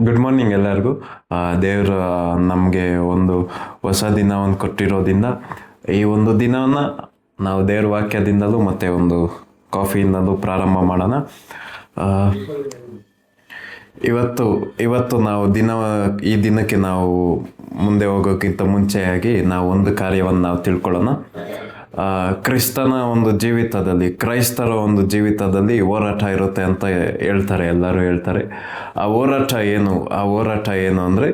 Good morning ಎಲ್ಲರಿಗೂ. ದೇವರು ನಮಗೆ ಒಂದು ಹೊಸ ದಿನವನ್ನು ಕೊಟ್ಟಿರೋದ್ರಿಂದ ಈ ಒಂದು ದಿನವನ್ನು ನಾವು ದೇವ್ರ ವಾಕ್ಯದಿಂದಲೂ ಮತ್ತು ಒಂದು ಕಾಫಿಯಿಂದಲೂ ಪ್ರಾರಂಭ ಮಾಡೋಣ. ಇವತ್ತು ನಾವು ಈ ದಿನಕ್ಕೆ ನಾವು ಮುಂದೆ ಹೋಗೋಕ್ಕಿಂತ ಮುಂಚೆಯಾಗಿ ನಾವು ಒಂದು ಕಾರ್ಯವನ್ನು ನಾವು ತಿಳ್ಕೊಳ್ಳೋಣ. ಕ್ರಿಸ್ತರ ಒಂದು ಜೀವಿತದಲ್ಲಿ ಹೋರಾಟ ಇರುತ್ತೆ ಅಂತ ಹೇಳ್ತಾರೆ, ಎಲ್ಲರೂ ಹೇಳ್ತಾರೆ. ಆ ಹೋರಾಟ ಏನು ಅಂದರೆ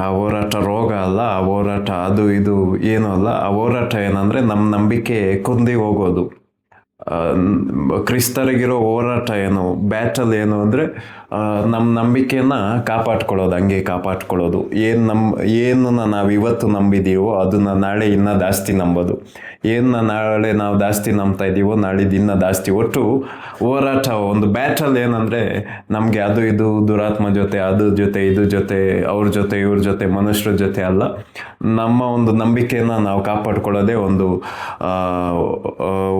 ಆ ಹೋರಾಟ ರೋಗ ಅಲ್ಲ, ಆ ಹೋರಾಟ ಅದು ಇದು ಏನೂ ಅಲ್ಲ. ಆ ಹೋರಾಟ ಏನಂದರೆ ನಮ್ಮ ನಂಬಿಕೆ ಕುಂದಿ ಹೋಗೋದು. ಕ್ರಿಸ್ತರಿಗಿರೋ ಹೋರಾಟ ಬ್ಯಾಟಲ್ ಏನು ಅಂದರೆ ನಮ್ಮ ನಂಬಿಕೆಯನ್ನು ಕಾಪಾಡ್ಕೊಳ್ಳೋದು. ಏನು ನಾವು ಇವತ್ತು ನಂಬಿದ್ದೀವೋ ಅದನ್ನು ನಾಳೆ ಇನ್ನೂ ಜಾಸ್ತಿ ನಂಬೋದು. ನಾಳೆ ನಾವು ಜಾಸ್ತಿ ನಂಬ್ತಾ ಇದ್ದೀವೋ ನಾಳಿದ್ದು ಇನ್ನೂ ಜಾಸ್ತಿ. ಒಟ್ಟು ಹೋರಾಟ ಒಂದು ಬ್ಯಾಟಲ್ ಏನಂದರೆ ನಮಗೆ ಅದು ಇದು ದುರಾತ್ಮ ಜೊತೆ, ಇದು ಜೊತೆ, ಅವ್ರ ಜೊತೆ, ಇವ್ರ ಜೊತೆ, ಮನುಷ್ಯರ ಜೊತೆ ಅಲ್ಲ. ನಮ್ಮ ಒಂದು ನಂಬಿಕೆಯನ್ನು ನಾವು ಕಾಪಾಡ್ಕೊಳ್ಳೋದೇ ಒಂದು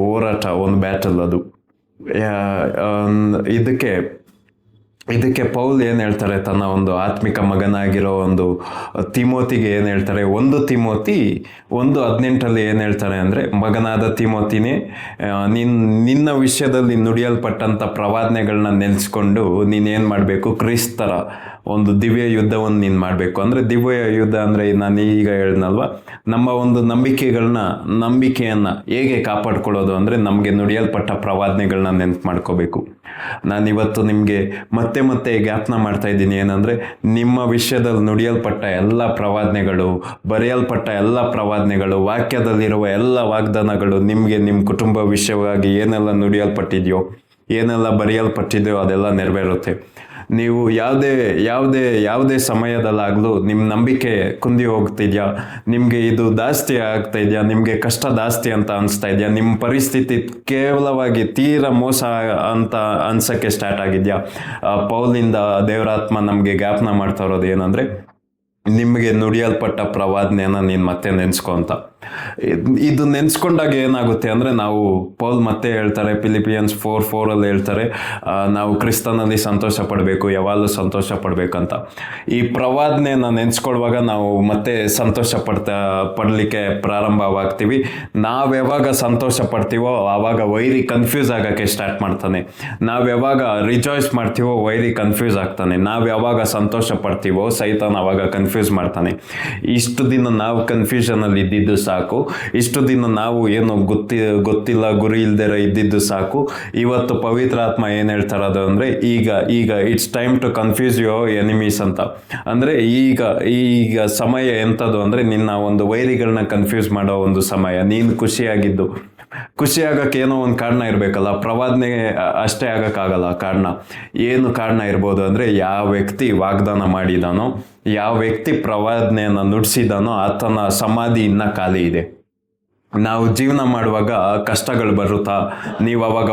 ಹೋರಾಟ, ಒಂದು ಬ್ಯಾಟಲ್ ಅದು. ಇದಕ್ಕೆ ಪೌಲ್ ಏನು ಹೇಳ್ತಾರೆ, ತನ್ನ ಒಂದು ಆತ್ಮಿಕ ಮಗನಾಗಿರೋ ಒಂದು ತಿಮೋತಿಗೆ ಏನು ಹೇಳ್ತಾರೆ, 1 ತಿಮೋತಿ 1:18 ಏನು ಹೇಳ್ತಾರೆ ಅಂದರೆ, ಮಗನಾದ ತಿಮೋತಿನೇ, ನಿನ್ನ ವಿಷಯದಲ್ಲಿ ನುಡಿಯಲ್ಪಟ್ಟಂಥ ಪ್ರವಾದನೆಗಳನ್ನ ನೆನೆಸ್ಕೊಂಡು ನೀನೇನು ಮಾಡಬೇಕು, ಕ್ರಿಸ್ತರ ಒಂದು ದಿವ್ಯ ಯುದ್ಧವನ್ನು ನೀನು ಮಾಡಬೇಕು. ಅಂದರೆ ದಿವ್ಯ ಯುದ್ಧ ಅಂದರೆ ನಾನು ಈಗ ಹೇಳಿದ್ನಲ್ವ, ನಮ್ಮ ಒಂದು ನಂಬಿಕೆಯನ್ನು ಹೇಗೆ ಕಾಪಾಡ್ಕೊಳ್ಳೋದು ಅಂದರೆ ನಮಗೆ ನುಡಿಯಲ್ಪಟ್ಟ ಪ್ರವಾದನೆಗಳನ್ನ ನೆನಪು ಮಾಡ್ಕೋಬೇಕು. ನಾನಿವತ್ತು ನಿಮಗೆ ಮತ್ತೆ ಜ್ಞಾಪನ ಮಾಡ್ತಾ ಇದ್ದೀನಿ ಏನಂದರೆ, ನಿಮ್ಮ ವಿಷಯದಲ್ಲಿ ನುಡಿಯಲ್ಪಟ್ಟ ಎಲ್ಲ ಪ್ರವಾದನೆಗಳು, ಬರೆಯಲ್ಪಟ್ಟ ಎಲ್ಲ ಪ್ರವಾದನೆಗಳು, ವಾಕ್ಯದಲ್ಲಿರುವ ಎಲ್ಲ ವಾಗ್ದಾನಗಳು, ನಿಮಗೆ ನಿಮ್ಮ ಕುಟುಂಬ ವಿಷಯವಾಗಿ ಏನೆಲ್ಲ ನುಡಿಯಲ್ಪಟ್ಟಿದೆಯೋ, ಏನೆಲ್ಲ ಬರೆಯಲ್ಪಟ್ಟಿದೆಯೋ ಅದೆಲ್ಲ ನೆರವೇರುತ್ತೆ. ನೀವು ಯಾವುದೇ ಸಮಯದಲ್ಲಾಗಲೂ ನಿಮ್ಮ ನಂಬಿಕೆ ಕುಂದಿ ಹೋಗ್ತಿದ್ಯಾ, ನಿಮಗೆ ಇದು ಜಾಸ್ತಿ ಆಗ್ತಾ ಇದೆಯಾ, ನಿಮಗೆ ಕಷ್ಟ ಜಾಸ್ತಿ ಅಂತ ಅನಿಸ್ತಾ ಇದೆಯಾ, ನಿಮ್ಮ ಪರಿಸ್ಥಿತಿ ಕೇವಲವಾಗಿ ತೀರಾ ಮೋಸ ಅಂತ ಅನ್ಸೋಕ್ಕೆ ಸ್ಟಾರ್ಟ್ ಆಗಿದೆಯಾ, ಪೌಲಿಂದ ದೇವರಾತ್ಮ ನಮಗೆ ಜ್ಞಾಪನ ಮಾಡ್ತಾ ಇರೋದು ಏನಂದರೆ, ನಿಮಗೆ ನುಡಿಯಲ್ಪಟ್ಟ ಪ್ರವಾದನೆಯನ್ನು ನೀನು ಮತ್ತೆ ನೆನೆಸ್ಕೊ ಅಂತ. ಇದು ನೆನೆಸ್ಕೊಂಡಾಗ ಏನಾಗುತ್ತೆ ಅಂದರೆ, ನಾವು ಪೌಲ್ ಮತ್ತೆ ಹೇಳ್ತಾರೆ, ಫಿಲಿಪಿಯನ್ಸ್ 4:4 ಹೇಳ್ತಾರೆ, ನಾವು ಕ್ರಿಸ್ತನಲ್ಲಿ ಸಂತೋಷ ಪಡಬೇಕು, ಯಾವಾಗಲೂ ಸಂತೋಷ ಪಡಬೇಕಂತ. ಈ ಪ್ರವಾದನೆಯನ್ನು ನೆನೆಸ್ಕೊಳ್ಳುವಾಗ ನಾವು ಮತ್ತೆ ಸಂತೋಷ ಪಡಲಿಕ್ಕೆ ಪ್ರಾರಂಭವಾಗ್ತೀವಿ. ನಾವು ಯಾವಾಗ ಸಂತೋಷ ಪಡ್ತೀವೋ ಆವಾಗ ವೈರಿ ಕನ್ಫ್ಯೂಸ್ ಆಗೋಕ್ಕೆ ಸ್ಟಾರ್ಟ್ ಮಾಡ್ತಾನೆ. ನಾವು ಯಾವಾಗ ರಿಜಾಯ್ಸ್ ಮಾಡ್ತೀವೋ ವೈರಿ ಕನ್ಫ್ಯೂಸ್ ಆಗ್ತಾನೆ. ನಾವು ಯಾವಾಗ ಸಂತೋಷ ಪಡ್ತೀವೋ ಸೈತಾನ್ ಆವಾಗ ಕನ್ಫ್ಯೂಸ್ ಮಾಡ್ತಾನೆ. ಇಷ್ಟು ದಿನ ನಾವು ಕನ್ಫ್ಯೂಷನಲ್ಲಿ ಇದ್ದಿದ್ದು ಸಾಕು, ಇಷ್ಟು ದಿನ ನಾವು ಏನು ಗೊತ್ತಿಲ್ಲ ಗುರಿ ಇಲ್ದಿರ ಇದ್ದಿದ್ದು ಸಾಕು. ಇವತ್ತು ಪವಿತ್ರ ಆತ್ಮ ಏನು ಹೇಳ್ತಾರದು ಅಂದರೆ, ಈಗ it's time to confuse your enemies ಅಂತ. ಅಂದರೆ ಈಗ ಸಮಯ ಎಂಥದ್ದು ಅಂದರೆ, ನಿನ್ನ ಒಂದು ವೈರಿಗಳನ್ನ ಕನ್ಫ್ಯೂಸ್ ಮಾಡೋ ಒಂದು ಸಮಯ. ನೀನು ಖುಷಿ ಆಗಕ್ಕೆ ಏನೋ ಒಂದು ಕಾರಣ ಇರಬೇಕಲ್ಲ. ಪ್ರವಾದನೆ ಅಷ್ಟೇ ಆಗಕ್ಕಾಗಲ್ಲ. ಕಾರಣ ಇರ್ಬೋದು ಅಂದರೆ, ಯಾವ ವ್ಯಕ್ತಿ ವಾಗ್ದಾನ ಮಾಡಿದಾನೋ, ಯಾವ ವ್ಯಕ್ತಿ ಪ್ರವಾದನೆಯನ್ನು ನುಡಿಸಿದಾನೋ ಆತನ ಸಮಾಧಿ ಇನ್ನೂ ಖಾಲಿ ಇದೆ. ನಾವು ಜೀವನ ಮಾಡುವಾಗ ಕಷ್ಟಗಳು ಬರುತ್ತಾ, ನೀವು ಅವಾಗ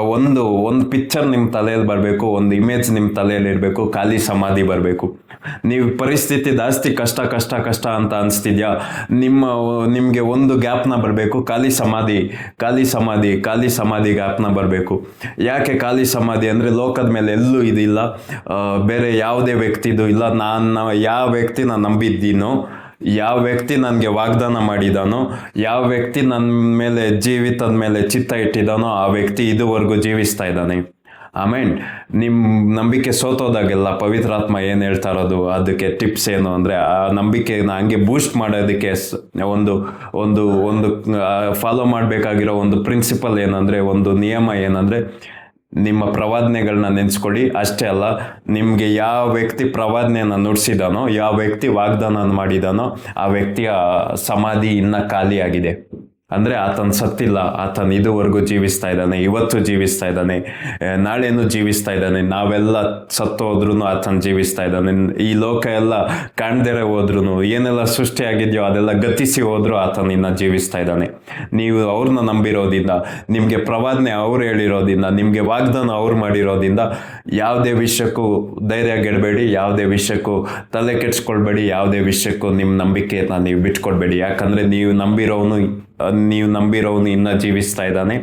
ಒಂದು ಪಿಕ್ಚರ್ ನಿಮ್ಮ ತಲೆಯಲ್ಲಿ ಬರಬೇಕು, ಒಂದು ಇಮೇಜ್ ನಿಮ್ಮ ತಲೆಯಲ್ಲಿ ಇರಬೇಕು, ಖಾಲಿ ಸಮಾಧಿ ಬರಬೇಕು. ನೀವು ಪರಿಸ್ಥಿತಿ ಜಾಸ್ತಿ ಕಷ್ಟ ಅಂತ ಅನಿಸ್ತಿದ್ಯಾ, ನಿಮಗೆ ಒಂದು ಜ್ಞಾಪನ ಬರಬೇಕು, ಖಾಲಿ ಸಮಾಧಿ ಜ್ಞಾಪನ ಬರಬೇಕು. ಯಾಕೆ ಖಾಲಿ ಸಮಾಧಿ ಅಂದರೆ, ಲೋಕದ ಮೇಲೆ ಎಲ್ಲೂ ಇದಿಲ್ಲ, ಬೇರೆ ಯಾವುದೇ ವ್ಯಕ್ತಿದು ಇಲ್ಲ. ಯಾವ ವ್ಯಕ್ತಿ ನಾನು ನಂಬಿದ್ದೀನೋ, ಯಾವ ವ್ಯಕ್ತಿ ನನಗೆ ವಾಗ್ದಾನ ಮಾಡಿದಾನೋ, ಯಾವ ವ್ಯಕ್ತಿ ನನ್ನ ಮೇಲೆ ಜೀವಿತದ ಮೇಲೆ ಚಿತ್ತ ಇಟ್ಟಿದ್ದಾನೋ ಆ ವ್ಯಕ್ತಿ ಇದುವರೆಗೂ ಜೀವಿಸ್ತಾ ಇದ್ದಾನೆ. ಆಮೇಲೆ ನಿಮ್ಮ ನಂಬಿಕೆ ಸೋತೋದಾಗೆಲ್ಲ ಪವಿತ್ರಾತ್ಮ ಏನು ಹೇಳ್ತಾ ಇರೋದು, ಅದಕ್ಕೆ ಟಿಪ್ಸ್ ಏನು ಅಂದರೆ, ಆ ನಂಬಿಕೆನ ಹಂಗೆ ಬೂಸ್ಟ್ ಮಾಡೋದಕ್ಕೆ ಒಂದು ಫಾಲೋ ಮಾಡಬೇಕಾಗಿರೋ ಒಂದು ಪ್ರಿನ್ಸಿಪಲ್ ಏನಂದರೆ, ಒಂದು ನಿಯಮ ಏನಂದರೆ, ನಿಮ್ಮ ಪ್ರವಾದನೆಗಳನ್ನ ನೆನೆಸ್ಕೊಳ್ಳಿ. ಅಷ್ಟೇ ಅಲ್ಲ, ನಿಮಗೆ ಯಾವ ವ್ಯಕ್ತಿ ಪ್ರವಾದನೆಯನ್ನು ನುಡಿಸಿದಾನೋ, ಯಾವ ವ್ಯಕ್ತಿ ವಾಗ್ದಾನ ಮಾಡಿದಾನೋ ಆ ವ್ಯಕ್ತಿಯ ಸಮಾಧಿ ಇನ್ನೂ ಖಾಲಿಯಾಗಿದೆ. ಅಂದರೆ ಆತನ ಸತ್ತಿಲ್ಲ, ಆತನ ಇದುವರೆಗೂ ಜೀವಿಸ್ತಾ ಇದ್ದಾನೆ, ಇವತ್ತು ಜೀವಿಸ್ತಾ ಇದ್ದಾನೆ, ನಾಳೆನೂ ಜೀವಿಸ್ತಾ ಇದ್ದಾನೆ. ನಾವೆಲ್ಲ ಸತ್ತು ಹೋದ್ರೂ ಆತನ ಜೀವಿಸ್ತಾ ಇದ್ದಾನೆ. ಈ ಲೋಕ ಎಲ್ಲ ಕಾಣ್ದೇರೆ ಹೋದ್ರೂ, ಏನೆಲ್ಲ ಸೃಷ್ಟಿಯಾಗಿದೆಯೋ ಅದೆಲ್ಲ ಗತಿಸಿ ಹೋದ್ರೂ ಆತನ ಇನ್ನು ಜೀವಿಸ್ತಾ ಇದ್ದಾನೆ. ನೀವು ಅವ್ರನ್ನ ನಂಬಿರೋದ್ರಿಂದ, ನಿಮಗೆ ಪ್ರವಾದನೆ ಅವ್ರು ಹೇಳಿರೋದ್ರಿಂದ, ನಿಮಗೆ ವಾಗ್ದಾನ ಅವ್ರು ಮಾಡಿರೋದ್ರಿಂದ ಯಾವುದೇ ವಿಷಯಕ್ಕೂ ಧೈರ್ಯ ಗೆಡಬೇಡಿ, ಯಾವುದೇ ವಿಷಯಕ್ಕೂ ತಲೆ ಕೆಡಿಸ್ಕೊಳ್ಬೇಡಿ, ಯಾವುದೇ ವಿಷಯಕ್ಕೂ ನಿಮ್ಮ ನಂಬಿಕೆಯನ್ನು ನೀವು ಬಿಟ್ಕೊಡ್ಬೇಡಿ. ಯಾಕಂದರೆ ನೀವು ನಂಬಿರೋನು ಇನ್ನೂ ಜೀವಿಸ್ತಾ ಇದ್ದಾನೆ,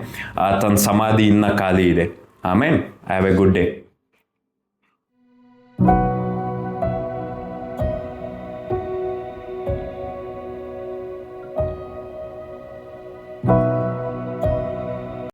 ಆತನ ಸಮಾಧಿ ಇನ್ನೂ ಖಾಲಿ ಇದೆ. ಆಮೇಲೆ ಹ್ಯಾವ್ ಎ ಗುಡ್ ಡೇ.